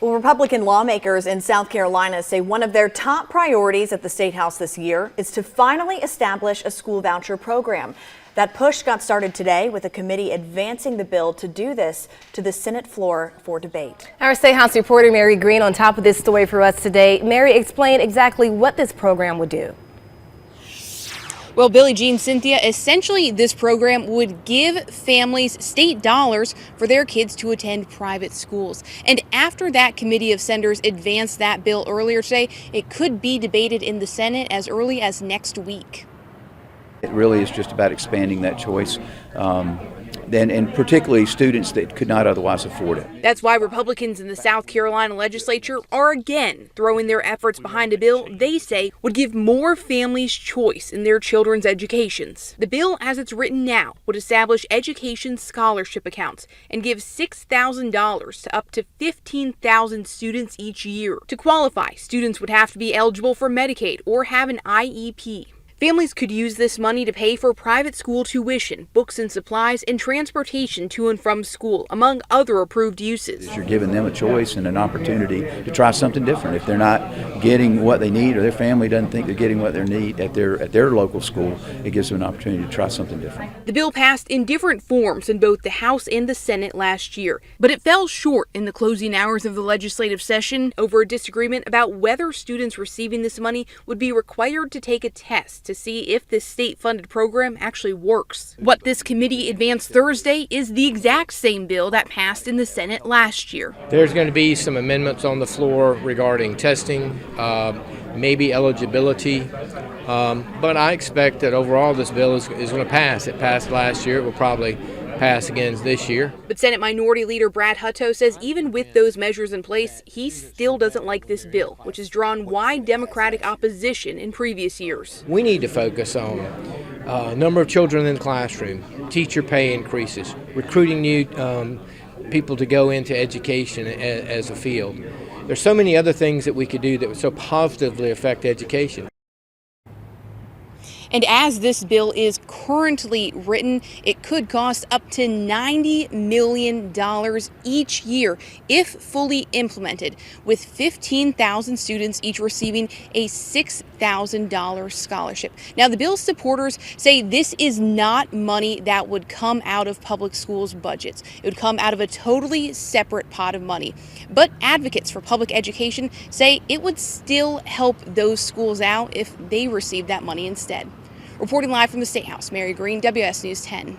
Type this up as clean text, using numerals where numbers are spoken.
Well, Republican lawmakers in South Carolina say one of their top priorities at the State House this year is to finally establish a school voucher program. That push got started today with a committee advancing the bill to do this to the Senate floor for debate. Our State House reporter Mary Green on top of this story for us today. Mary, explain exactly what this program would do. Well, Billie Jean, Cynthia, essentially this program would give families state dollars for their kids to attend private schools. And after that committee of senators advanced that bill earlier today, it could be debated in the Senate as early as next week. It really is just about expanding that choice, and particularly students that could not otherwise afford it. That's why Republicans in the South Carolina legislature are again throwing their efforts behind a bill they say would give more families choice in their children's educations. The bill, as it's written now, would establish education scholarship accounts and give $6,000 to up to 15,000 students each year. To qualify, students would have to be eligible for Medicaid or have an IEP. Families could use this money to pay for private school tuition, books and supplies, and transportation to and from school, among other approved uses. You're giving them a choice and an opportunity to try something different. If they're not getting what they need or their family doesn't think they're getting what they need at their local school, it gives them an opportunity to try something different. The bill passed in different forms in both the House and the Senate last year, but it fell short in the closing hours of the legislative session over a disagreement about whether students receiving this money would be required to take a test to see if this state-funded program actually works. What this committee advanced Thursday is the exact same bill that passed in the Senate last year. There's going to be some amendments on the floor regarding testing, maybe eligibility, but I expect that overall this bill is going to pass. It passed last year. It will probably pass again this year. But Senate Minority Leader Brad Hutto says even with those measures in place, he still doesn't like this bill, which has drawn wide Democratic opposition in previous years. We need to focus on number of children in the classroom, teacher pay increases, recruiting new people to go into education as a field. There's so many other things that we could do that would so positively affect education. And as this bill is currently written, it could cost up to $90 million each year if fully implemented, with 15,000 students each receiving a $6,000 scholarship. Now, the bill's supporters say this is not money that would come out of public schools' budgets. It would come out of a totally separate pot of money. But advocates for public education say it would still help those schools out if they received that money instead. Reporting live from the State House, Mary Green, WS News 10.